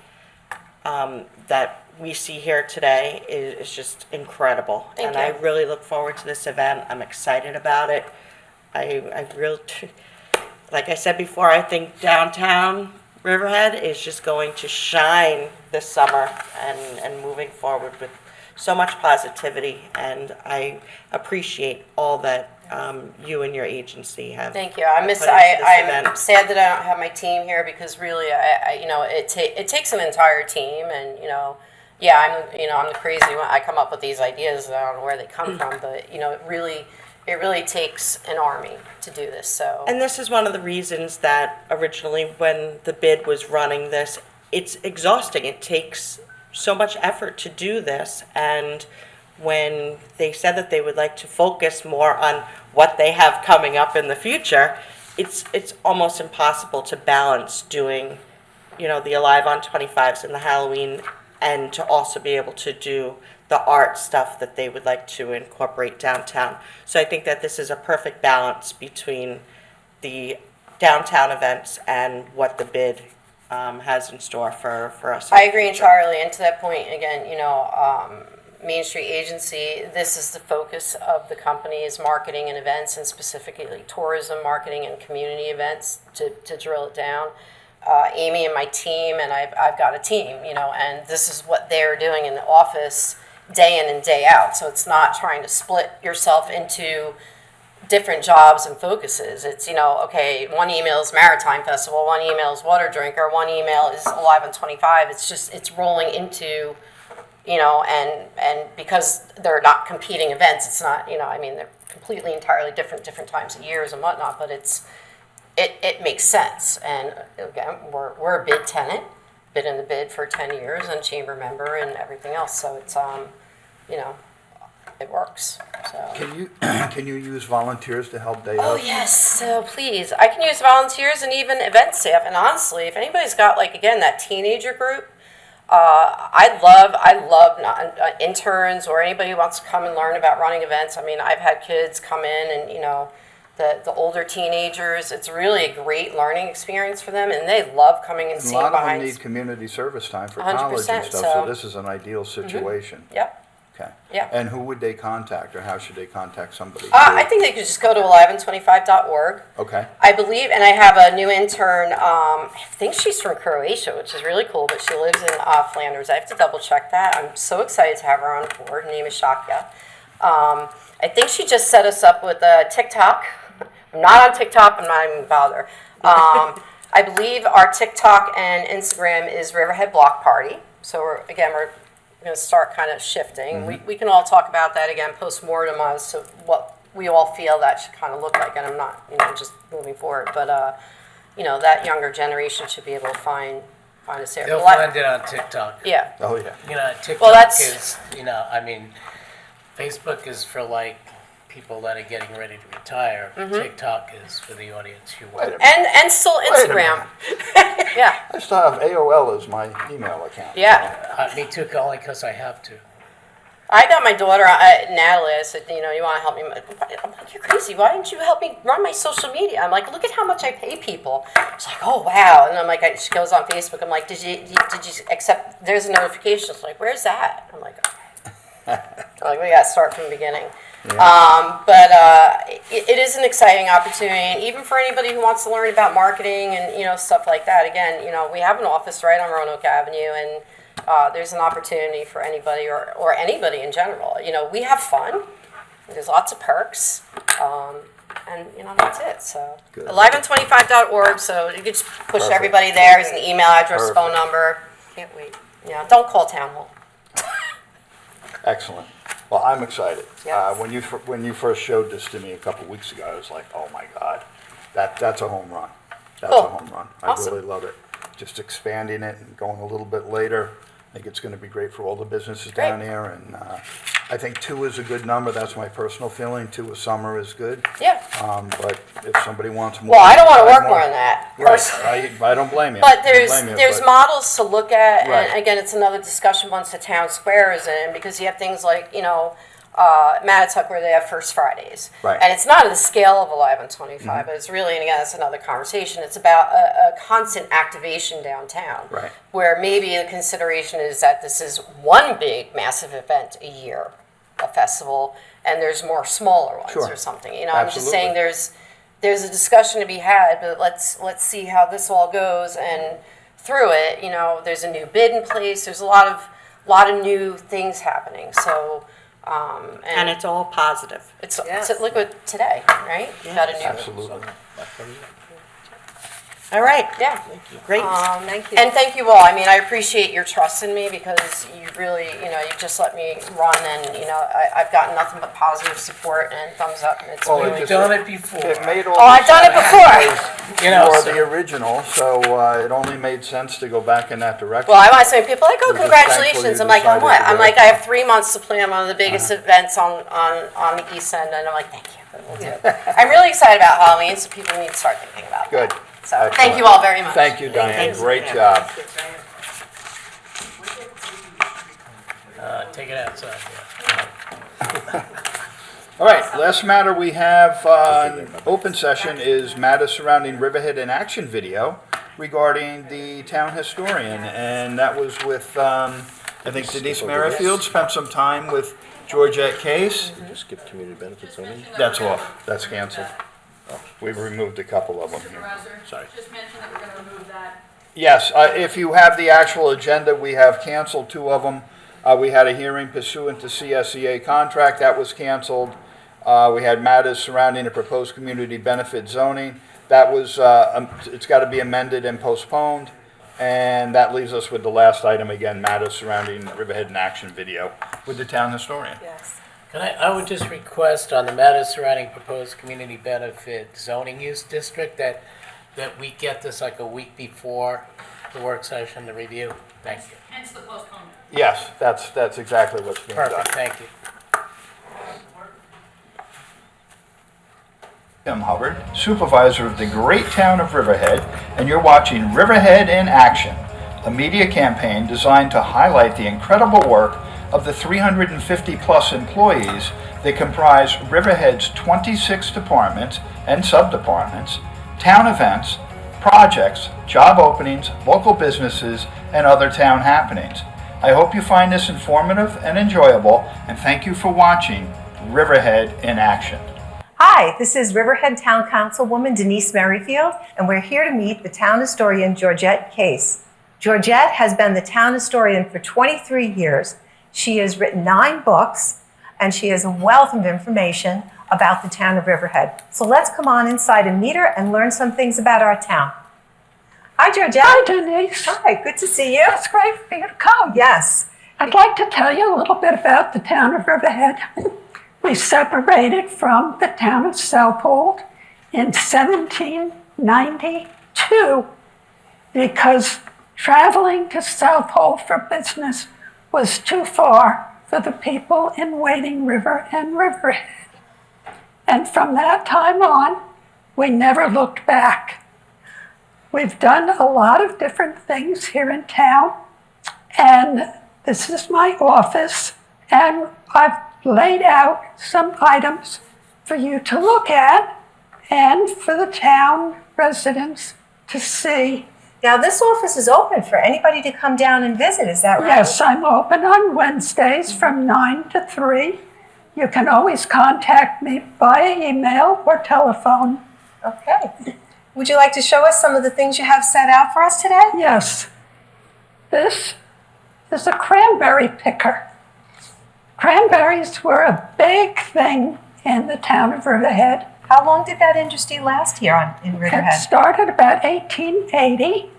that we see here today is just incredible. Thank and you. I really look forward to this event. I'm excited about it. I really, like I said before, I think downtown Riverhead is just going to shine this summer and moving forward with so much positivity. And I appreciate all that you and your agency have. Thank you. I'm put into this I'm event. sad that I don't have my team here because really, you know, it takes an entire team, and you know, yeah, I'm the crazy one. I come up with these ideas. I don't know where they come from, but you know, it really takes an army to do this. So. And this is one of the reasons that originally when the bid was running this, it's exhausting. It takes so much effort to do this. And when they said that they would like to focus more on what they have coming up in the future, it's almost impossible to balance doing, you know, the Alive on 25s and the Halloween, and to also be able to do the art stuff that they would like to incorporate downtown. So I think that this is a perfect balance between the downtown events and what the bid has in store for us. in I the agree future. entirely. And to that point, again, you know, Main Street Agency, this is the focus of the company, is marketing and events, and specifically tourism, marketing, and community events, to drill it down. Amy and my team, and I've got a team, you know, and this is what they're doing in the office day in and day out. So it's not trying to split yourself into different jobs and focuses. It's, you know, okay, one email is Maritime Festival, one email is Water Drinker, one email is Alive on 25. It's just, it's rolling into, you know, and because they're not competing events, it's not, you know, I mean, they're completely entirely different times of years and whatnot, but it makes sense. And again, we're a bid tenant, been in the bid for 10 years, and chamber member and everything else. So it's, you know, it works. So. Can you use volunteers to help day Oh of? yes, so please. I can use volunteers and even event staff. And honestly, if anybody's got, like, again, that teenager group, I love interns or anybody who wants to come and learn about running events. I mean, I've had kids come in and, you know, the older teenagers, it's really a great learning experience for them, and they love coming and And a seeing lot of them behind. need community service time for 100%, college and stuff, so- so this is an ideal situation. Yep. Okay. Yeah. And who would they contact, or how should they contact somebody? I think they could just go to alive25.org. Okay. I believe, and I have a new intern, I think she's from Croatia, which is really cool, but she lives in Flanders. I have to double check that. I'm so excited to have her on board. Her name is Shakya. I think she just set us up with a TikTok. I'm not on TikTok, I'm not even bother. I believe our TikTok and Instagram is Riverhead Block Party. So we're going to start kind of shifting. We can all talk about that again post-mortem as to what we all feel that should kind of look like. And I'm not, you know, just moving forward. But, you know, that younger generation should be able to find us there. They'll But find it on TikTok. Yeah. Oh, yeah. You know, TikTok Well, that's- is, you know, I mean, Facebook is for like people that are getting ready to retire. TikTok is for the audience you want. And still Wait a Instagram. Yeah. I still have AOL as my email account. Yeah. Me too, only because I have to. I got my daughter, Natalie, I said, you know, you want to help me? I'm like, you're crazy. Why didn't you help me run my social media? I'm like, look at how much I pay people. She's like, oh, wow. And I'm like, she goes on Facebook. I'm like, did you accept? There's a notification. She's like, where's that? I'm like, okay. I'm like, we got to start from the beginning. But it is an exciting opportunity, and even for anybody who wants to learn about marketing and, you know, stuff like that. Again, you know, we have an office right on Roanoke Avenue, and there's an opportunity for anybody or anybody in general. You know, we have fun. There's lots of perks, and, you know, that's it. So, Good. aliveon25.org, so you can just push Perfect. everybody there. There's an email address, Perfect. phone number. Can't wait. Yeah, don't call town hall. Excellent. Well, I'm excited. Yes. When you first showed this to me a couple weeks ago, I was like, oh my God, that's a home run. That's Cool. a home run. Awesome. I really love it. Just expanding it and going a little bit later. I think it's going to be great for all the businesses Great. down there. And I think 2 is a good number. That's my personal feeling. 2 a summer is good. Yeah. But if somebody wants more. Well, I don't want to add work more on that Right. personally. I don't blame you. But I don't blame you, there's but- models to look at, Right. and again, it's another discussion once the town square is in, because you have things like, Matatuck where they have First Fridays. Right. And it's not at the scale of Alive on 25, but it's really, and again, that's another conversation, it's about a constant activation downtown. Right. Where maybe the consideration is that this is one big massive event a year, a festival, and there's more smaller ones Sure. or something. I'm just saying Absolutely. there's a discussion to be had, but let's see how this all goes, and through it, there's a new bid in place. There's a lot of new things happening. So, And it's all positive. it's Yes. look at today, right? You got a new Absolutely. All right, yeah. great. Thank you. And thank you all. I mean, I appreciate your trust in me because you really, you just let me run, and I've gotten nothing but positive support and thumbs up, and it's Well, really. it You've done it before. It made all Oh, I've done it before. You know, You're so- the original, so it only made sense to go back in that direction. Well, I want to say, people like, oh, We're just thankful congratulations. you I'm like, on decided what? to I'm do like, it. I have 3 months to plan one of the biggest events on the East End, and I'm like, thank you. We'll do it. I'm really excited about Halloween, so people need to start thinking about it. Good. So, Excellent. thank you all very much. Thank you, Diane. you. Great job. Take it outside, yeah. All right, last matter we have on open session is matters surrounding Riverhead in Action video regarding the town historian. And that was with, I think Denise Merrifield spent some time with Georgette Case. Skip community benefits only? That's off. That's canceled. We've removed a couple of them here. Sorry. Just mention that we're gonna remove that. Yes, if you have the actual agenda, we have canceled 2 of them. We had a hearing pursuant to CSEA contract, that was canceled. We had matters surrounding the proposed community benefit zoning. That was, it's got to be amended and postponed. And that leaves us with the last item, again, matters surrounding Riverhead in Action video with the town historian. Yes. I would just request on the matters surrounding proposed community benefit zoning use district that we get this like a week before the work session to review. Thank you. Hence the postponement. Yes, that's exactly what's being done. Perfect, thank you. I'm Hubbard, supervisor of the great town of Riverhead, and you're watching Riverhead in Action, a media campaign designed to highlight the incredible work of the 350-plus employees that comprise Riverhead's 26 departments and sub-departments, town events, projects, job openings, local businesses, and other town happenings. I hope you find this informative and enjoyable, and thank you for watching Riverhead in Action. Hi, this is Riverhead Town Councilwoman Denise Merrifield, and we're here to meet the town historian Georgette Case. Georgette has been the town historian for 23 years. She has written 9 books, and she has a wealth of information about the town of Riverhead. So let's come on inside and meet her and learn some things about our town. Hi, Georgette. Hi, Denise. Hi, good to see you. It's great for you to come. Yes. I'd like to tell you a little bit about the town of Riverhead. We separated from the town of Southhold in 1792 because traveling to Southhold for business was too far for the people in Wading River and Riverhead. And from that time on, we never looked back. We've done a lot of different things here in town, and this is my office, and I've laid out some items for you to look at and for the town residents to see. Now, this office is open for anybody to come down and visit, is that right? Yes, I'm open on Wednesdays from 9 to 3. You can always contact me via email or telephone. Okay. Would you like to show us some of the things you have set out for us today? Yes, this is a cranberry picker. Cranberries were a big thing in the town of Riverhead. How long did that industry last here in It Riverhead? started about 1880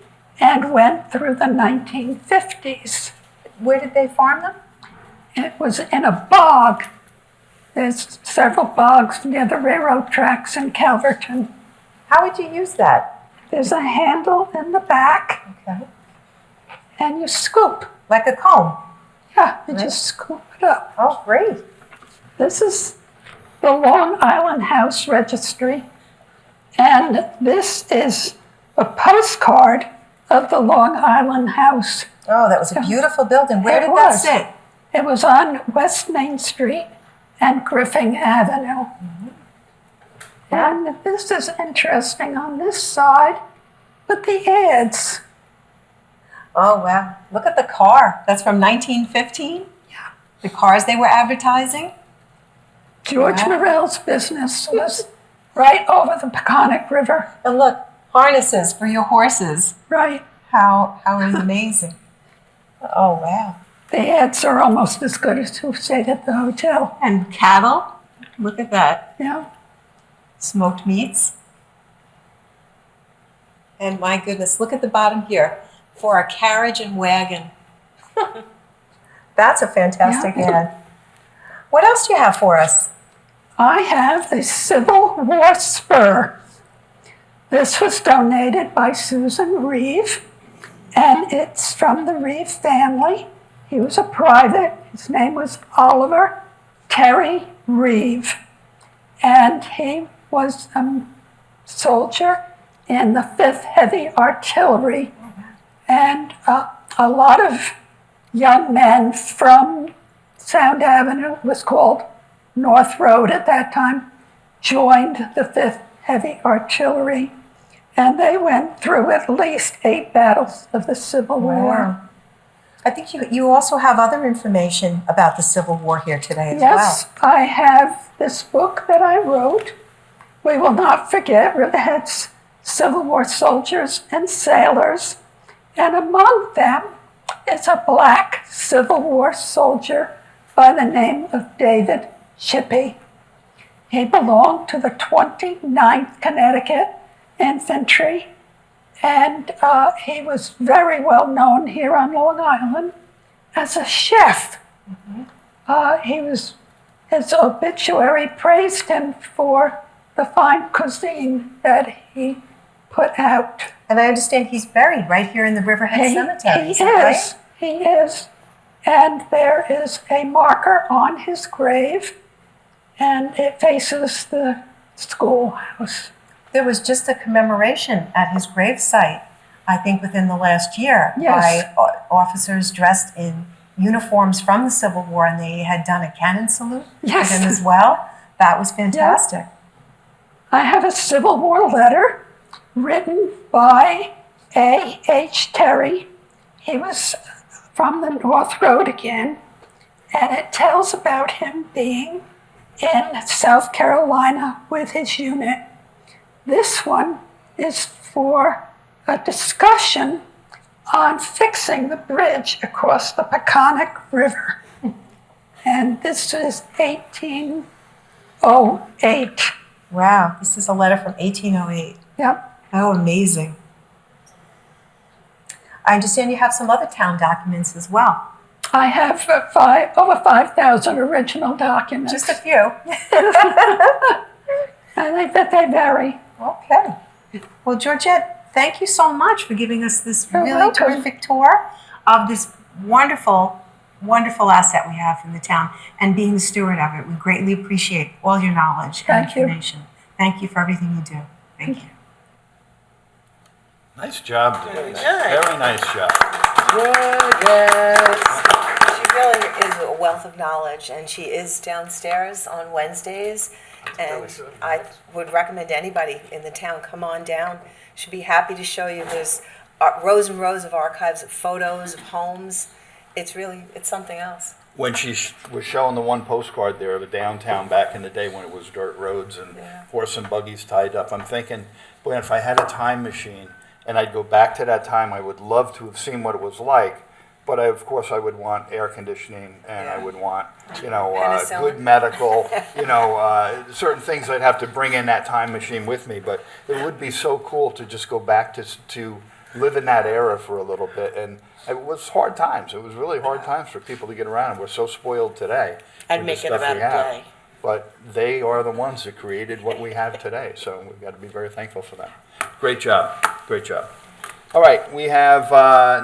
and went through the 1950s. Where did they farm them? It was in a bog. There's several bogs near the railroad tracks in Calverton. How would you use that? There's a handle in the back, Okay. and you scoop. Like a comb? Yeah, you just scoop it up. Oh, great. This is the Long Island House Registry, and this is a postcard of the Long Island House. Oh, that was a beautiful building. Where It did that was. sit? It was on West Main Street and Griffin Avenue. And this is interesting on this side, but the ads. Oh, wow. Look at the car. That's from 1915? Yeah. The cars they were advertising? George Wow. Morell's business was right over the Peconic River. And look, harnesses for your horses. Right. How amazing. Oh, wow. The ads are almost as good as who stayed at the hotel. And cattle? Look at that. Yeah. Smoked meats. And my goodness, look at the bottom here. For a carriage and wagon. That's a fantastic ad. What else do you have for us? I have a Civil War spur. This was donated by Susan Reeve, and it's from the Reeve family. He was a private. His name was Oliver Terry Reeve, and he was a soldier in the 5th Heavy Artillery. And a lot of young men from Sound Avenue, was called North Road at that time, joined the 5th Heavy Artillery, and they went through at least 8 battles of the Civil War. I think you also have other information about the Civil War here today as Yes, I have this book that I wrote, We Will Not Forget Riverhead's Civil War Soldiers and Sailors, and among them is a black Civil War soldier by the name of David Shippey. He belonged to the 29th Connecticut Infantry, and he was very well known here on Long Island as a chef. His obituary praised him for the fine cuisine that he put out. And I understand he's buried right here in the Riverhead Cemetery. He is that right? is. He is. And there is a marker on his grave, and it faces the schoolhouse. There was just a commemoration at his gravesite, I think within the last year, Yes. by officers dressed in uniforms from the Civil War, and they had done a cannon salute Yes. for him as well. That was fantastic. I have a Civil War letter written by A.H. Terry. He was from the North Road again, and it tells about him being in South Carolina with his unit. This one is for a discussion on fixing the bridge across the Peconic River. And this is 1808. Wow, this is a letter from 1808. Yep. Oh, amazing. I understand you have some other town documents as well. I have over 5,000 original documents. Just a few. I think that they vary. Okay. Well, Georgette, thank you so much for giving us this You're really welcome. terrific tour of this wonderful, wonderful asset we have in the town and being the steward of it. We greatly appreciate all your knowledge and Thank you. information. Thank you for everything you do. Thank you. Nice job, Denise. Very nice job. She really is a wealth of knowledge, and she is downstairs on Wednesdays. And I would recommend anybody in the town come on down. She'd be happy to show you. There's rows and rows of archives of photos of homes. It's something else. When she was showing the one postcard there of the downtown back in the day when it was dirt roads and horse and buggies tied up, I'm thinking, boy, if I had a time machine and I'd go back to that time, I would love to have seen what it was like. But of course, I would want air conditioning, and I would want, Penicillin. good medical, certain things I'd have to bring in that time machine with me. But it would be so cool to just go back to live in that era for a little bit, and it was hard times. It was really hard times for people to get around. We're so spoiled today. And with the make it stuff about we a have. day. But they are the ones that created what we have today, so we've got to be very thankful for them. Great job, great job. All right, we have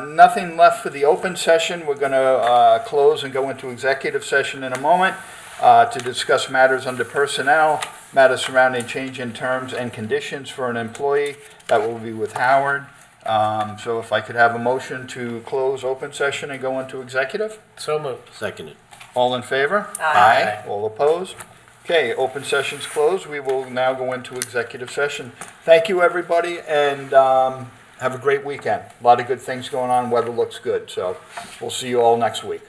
nothing left for the open session. We're going to close and go into executive session in a moment to discuss matters under personnel, matters surrounding change in terms and conditions for an employee. That will be with Howard. So if I could have a motion to close open session and go into executive? So moved. Seconded. All in favor? Aye. All opposed? Okay, open session's closed. We will now go into executive session. Thank you, everybody, and have a great weekend. A lot of good things going on. Weather looks good, so we'll see you all next week.